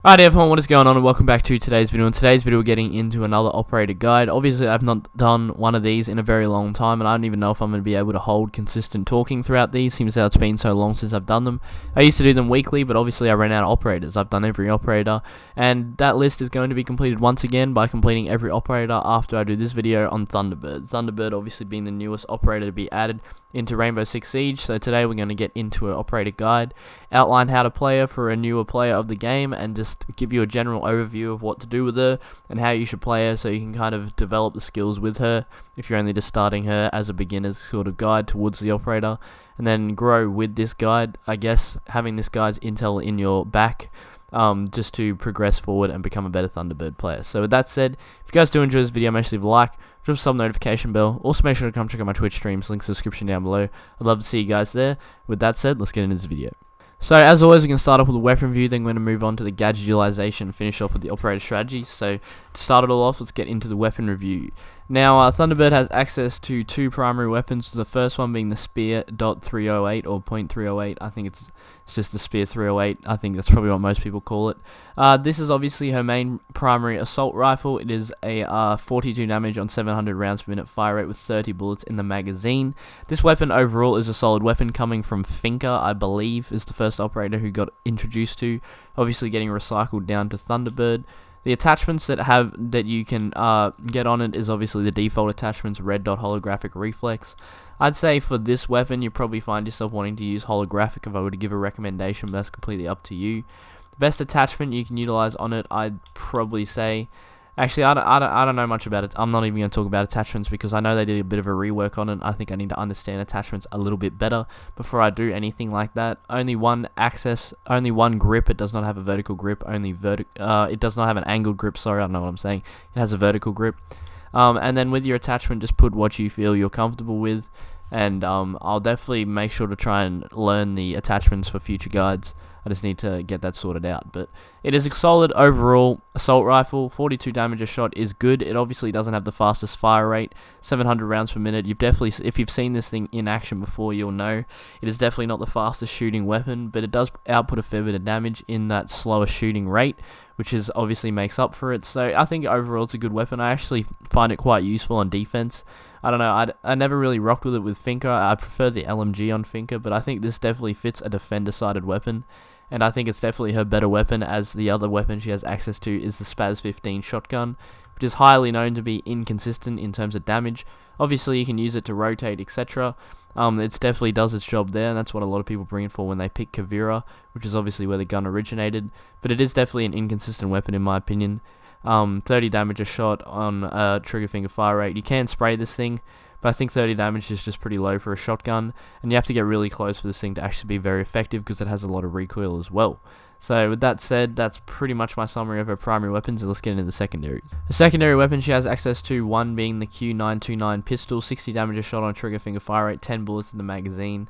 Alright everyone, what is going on and welcome back to today's video. In today's video we're getting into another operator guide. Obviously I've not done one of these in a very long time and I don't even know if I'm going to be able to hold consistent talking throughout these. Seems how it's been so long since I've done them. I used to do them weekly, but obviously I ran out of operators. I've done every operator and that list is going to be completed once again by completing every operator after I do this video on Thunderbird. Thunderbird obviously being the newest operator to be added into Rainbow Six Siege. So today we're going to get into an operator guide, outline how to play her for a newer player of the game, and just give you a general overview of what to do with her and how you should play her so you can kind of develop the skills with her if you're only just starting her as a beginner's sort of guide towards the operator, and then grow with this guide. I guess having this guide's intel in your back just to progress forward and become a better Thunderbird player. So with that said, if you guys do enjoy this video, make sure to leave a like, drop a sub notification bell. Also make sure to come check out my Twitch streams, links in the description down below. I'd love to see you guys there. With that said, let's get into this video. So as always, we're going to start off with a weapon review, then we're going to move on to the gadget utilization and finish off with the operator strategy. So to start it all off, let's get into the weapon review. Now Thunderbird has access to two primary weapons, the first one being the Spear .308 or .308. I think it's just the Spear 308. I think that's probably what most people call it. This is obviously her main primary assault rifle. It is a 42 damage on 700 rounds per minute fire rate with 30 bullets in the magazine. This weapon overall is a solid weapon, coming from Finker, I believe, is the first operator who got introduced to, obviously getting recycled down to Thunderbird. The attachments that you can get on it is obviously the default attachments, red dot holographic reflex. I'd say for this weapon you probably find yourself wanting to use holographic if I were to give a recommendation, but that's completely up to you. The best attachment you can utilize on it, I'd probably say, actually I don't know much about it. I'm not even going to talk about attachments because I know they did a bit of a rework on it. I think I need to understand attachments a little bit better before I do anything like that. Only one grip. It does not have a vertical grip. It does not have an angled grip. Sorry, I don't know what I'm saying. It has a vertical grip. And then with your attachment, just put what you feel you're comfortable with. And I'll definitely make sure to try and learn the attachments for future guides. I just need to get that sorted out. But it is a solid overall assault rifle. 42 damage a shot is good. It obviously doesn't have the fastest fire rate, 700 rounds per minute. If you've seen this thing in action before, you'll know it is definitely not the fastest shooting weapon, but it does output a fair bit of damage in that slower shooting rate, which is obviously makes up for it. So I think overall it's a good weapon. I actually find it quite useful on defense. I don't know, I never really rocked with it with Finker. I prefer the LMG on Finker, but I think this definitely fits a defender-sided weapon, and I think it's definitely her better weapon, as the other weapon she has access to is the Spaz 15 shotgun, which is highly known to be inconsistent in terms of damage. Obviously you can use it to rotate, etc. It definitely does its job there, and that's what a lot of people bring it for when they pick Kavira, which is obviously where the gun originated, but it is definitely an inconsistent weapon in my opinion. 30 damage a shot on trigger finger fire rate. You can spray this thing, but I think 30 damage is just pretty low for a shotgun, and you have to get really close for this thing to actually be very effective because it has a lot of recoil as well. So with that said, that's pretty much my summary of her primary weapons, and let's get into the secondaries. The secondary weapon she has access to, one being the Q929 pistol, 60 damage a shot on trigger finger fire rate, 10 bullets in the magazine.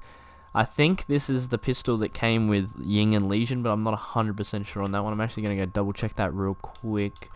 I think this is the pistol that came with Ying and Legion, but I'm not 100% sure on that one. I'm actually going to go double check that real quick.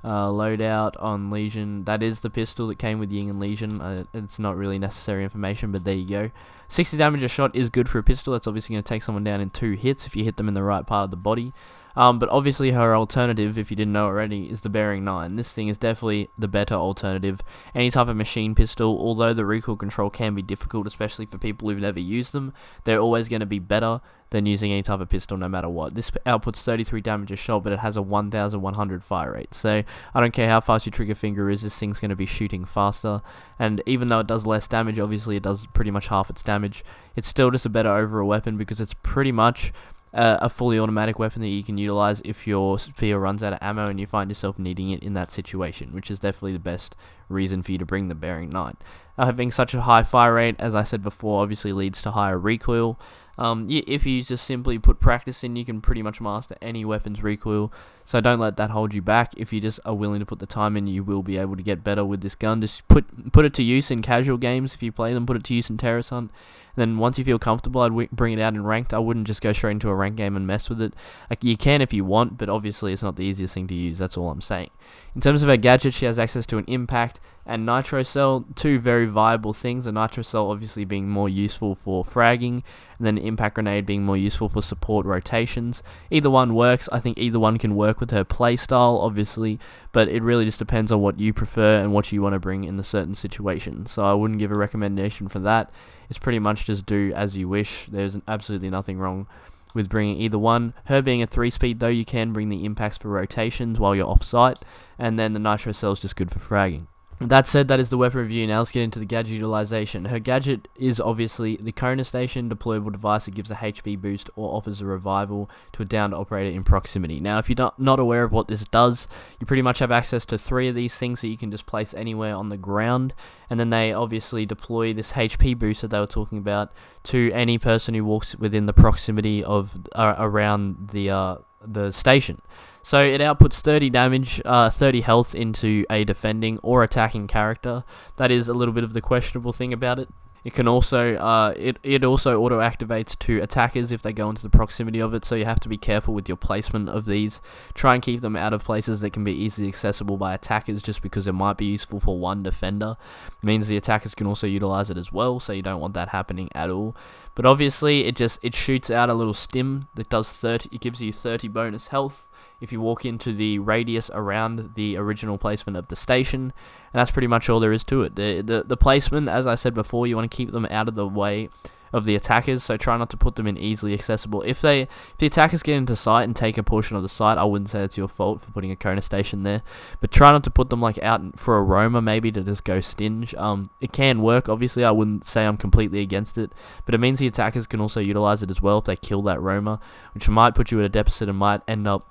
Loadout on Legion. That is the pistol that came with Ying and Legion. It's not really necessary information, but there you go. 60 damage a shot is good for a pistol. That's obviously going to take someone down in 2 hits if you hit them in the right part of the body. But obviously her alternative, if you didn't know already, is the Bearing 9. This thing is definitely the better alternative. Any type of machine pistol, although the recoil control can be difficult, especially for people who've never used them, they're always going to be better than using any type of pistol no matter what. This outputs 33 damage a shot, but it has a 1100 fire rate. So I don't care how fast your trigger finger is, this thing's going to be shooting faster. And even though it does less damage, obviously it does pretty much half its damage, it's still just a better overall weapon because it's pretty much a fully automatic weapon that you can utilize if your spear runs out of ammo and you find yourself needing it in that situation, which is definitely the best reason for you to bring the Bearing 9. Having such a high fire rate, as I said before, obviously leads to higher recoil. If you just simply put practice in, you can pretty much master any weapon's recoil, so don't let that hold you back. If you just are willing to put the time in, you will be able to get better with this gun. Just put it to use in casual games if you play them, put it to use in Terrace Hunt, and Then once you feel comfortable, I'd bring it out in ranked. I wouldn't just go straight into a ranked game and mess with it. Like, you can if you want, but obviously it's not the easiest thing to use. That's all I'm saying. In terms of her gadget, she has access to an impact and nitro cell, two very viable things. A nitro cell obviously being more useful for fragging, and then impact grenade being more useful for support rotations. Either one works. I think either one can work with her playstyle, obviously, but it really just depends on what you prefer and what you want to bring in the certain situation. So I wouldn't give a recommendation for that. It's pretty much just do as you wish. There's absolutely nothing wrong with bringing either one. Her being a 3-speed though, you can bring the impacts for rotations while you're off site, and then the nitro cell is just good for fragging. That said, that is the weapon review. Now let's get into the gadget utilization. Her gadget is obviously the Kona Station, deployable device that gives a HP boost or offers a revival to a downed operator in proximity. Now, if you're not aware of what this does, you pretty much have access to 3 of these things that you can just place anywhere on the ground, and then they obviously deploy this HP boost that they were talking about to any person who walks within the proximity of around the station. So it outputs 30 damage, 30 health into a defending or attacking character. That is a little bit of the questionable thing about it. It can also, it also auto-activates to attackers if they go into the proximity of it, so you have to be careful with your placement of these. Try and keep them out of places that can be easily accessible by attackers, just because it might be useful for one defender. It means the attackers can also utilize it as well, so you don't want that happening at all. But obviously, it shoots out a little stim that does 30, it gives you 30 bonus health if you walk into the radius around the original placement of the station, and that's pretty much all there is to it. The placement, as I said before, you want to keep them out of the way of the attackers, so try not to put them in easily accessible. If the attackers get into sight and take a portion of the site, I wouldn't say it's your fault for putting a Kona Station there, but try not to put them like out for a roamer, maybe to just go stinge. It can work, obviously. I wouldn't say I'm completely against it, but it means the attackers can also utilize it as well if they kill that roamer, which might put you at a deficit and might end up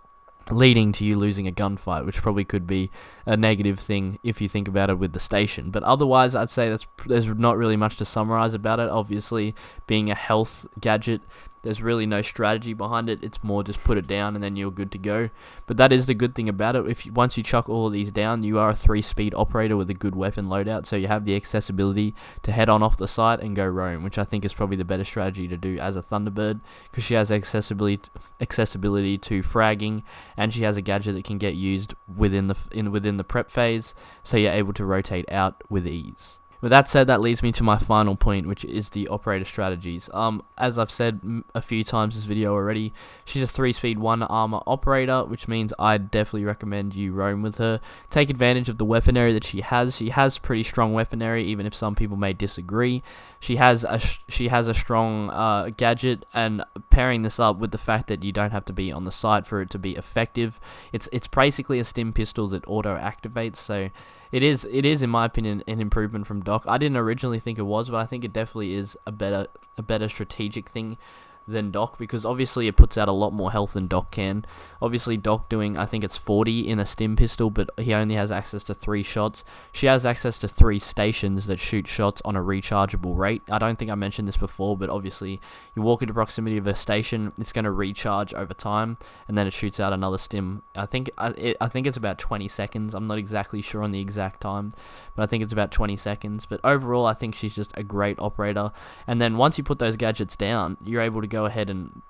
leading to you losing a gunfight, which probably could be a negative thing if you think about it with the station. But otherwise, I'd say there's not really much to summarize about it. Obviously, being a health gadget, there's really no strategy behind it. It's more just put it down and then you're good to go. But that is the good thing about it. Once you chuck all of these down, you are a 3-speed operator with a good weapon loadout, so you have the accessibility to head on off the site and go roam, which I think is probably the better strategy to do as a Thunderbird, because she has accessibility to fragging, and she has a gadget that can get used within the prep phase, so you're able to rotate out with ease. With that said, that leads me to my final point, which is the operator strategies. As I've said a few times in this video already, she's a 3-speed 1 armor operator, which means I definitely recommend you roam with her. Take advantage of the weaponry that she has. She has pretty strong weaponry, even if some people may disagree. She has a strong gadget, and pairing this up with the fact that you don't have to be on the site for it to be effective. It's basically a stim pistol that auto activates, so it is in my opinion an improvement from Doc. I didn't originally think it was, but I think it definitely is a better strategic thing than Doc, because obviously it puts out a lot more health than Doc can. Obviously Doc doing, I think it's 40 in a stim pistol, but he only has access to 3 shots. She has access to 3 stations that shoot shots on a rechargeable rate. I don't think I mentioned this before, but obviously you walk into proximity of a station, it's going to recharge over time, and then it shoots out another stim. I think it's about 20 seconds. I'm not exactly sure on the exact time, but I think it's about 20 seconds. But overall, I think she's just a great operator. And then once you put those gadgets down, you're able to go ahead and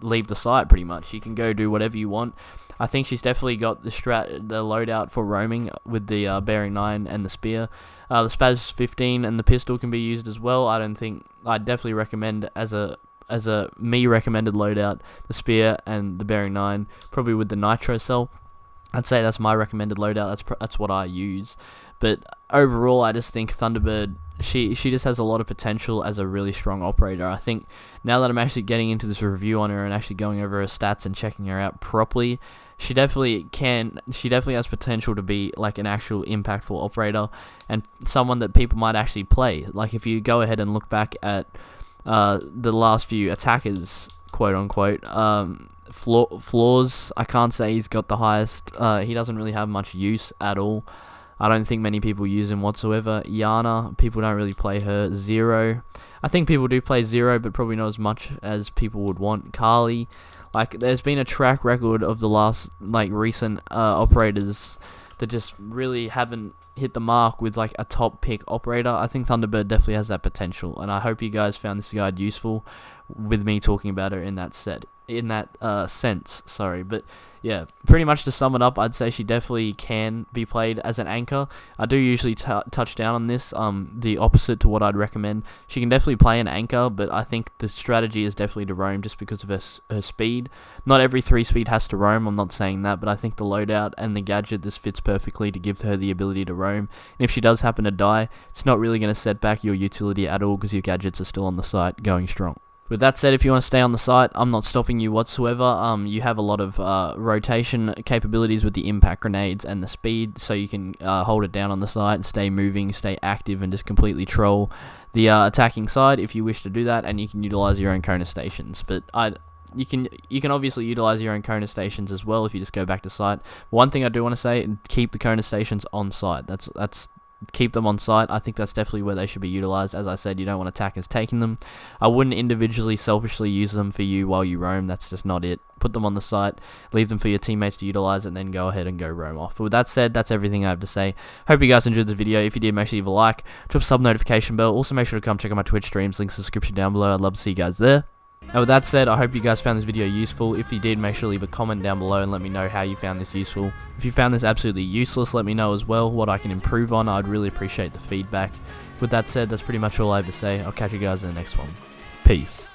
leave the site pretty much. You can go do whatever you want. I think she's definitely got the loadout for roaming with the bearing 9 and the spear. The Spaz 15 and the pistol can be used as well. I'd definitely recommend as a recommended loadout, the spear and the bearing 9, probably with the nitro cell. I'd say that's my recommended loadout. That's what I use. But overall, I just think Thunderbird, she just has a lot of potential as a really strong operator. I think now that I'm actually getting into this review on her and actually going over her stats and checking her out properly, she definitely has potential to be like an actual impactful operator and someone that people might actually play. Like if you go ahead and look back at the last few attackers, quote unquote, flaws, I can't say he's got the highest. He doesn't really have much use at all. I don't think many people use him whatsoever. Yana, people don't really play her. Zero, I think people do play Zero, but probably not as much as people would want. Carly, like there's been a track record of the last recent operators that just really haven't hit the mark with like a top pick operator, I think Thunderbird definitely has that potential, and I hope you guys found this guide useful with me talking about her in that sense. Sorry, but yeah, pretty much to sum it up, I'd say she definitely can be played as an anchor. I do usually touch down on this, the opposite to what I'd recommend. She can definitely play an anchor, but I think the strategy is definitely to roam just because of her speed. Not every 3-speed has to roam, I'm not saying that, but I think the loadout and the gadget, this fits perfectly to give her the ability to roam. And if she does happen to die, it's not really going to set back your utility at all because your gadgets are still on the site going strong. With that said, if you want to stay on the site, I'm not stopping you whatsoever. You have a lot of rotation capabilities with the impact grenades and the speed, so you can hold it down on the site and stay moving, stay active, and just completely troll the attacking side if you wish to do that, and you can utilize your own Kona stations. But you can obviously utilize your own Kona stations as well if you just go back to site. One thing I do want to say, keep the Kona stations on site. Keep them on site. I think that's definitely where they should be utilized. As I said, you don't want attackers taking them. I wouldn't individually, selfishly use them for you while you roam. That's just not it. Put them on the site, leave them for your teammates to utilize, and then go ahead and go roam off. But with that said, that's everything I have to say. Hope you guys enjoyed the video. If you did, make sure you leave a like, drop a sub notification bell. Also, make sure to come check out my Twitch streams. Links in the description down below. I'd love to see you guys there. And with that said, I hope you guys found this video useful. If you did, make sure to leave a comment down below and let me know how you found this useful. If you found this absolutely useless, let me know as well what I can improve on. I'd really appreciate the feedback. With that said, that's pretty much all I have to say. I'll catch you guys in the next one. Peace.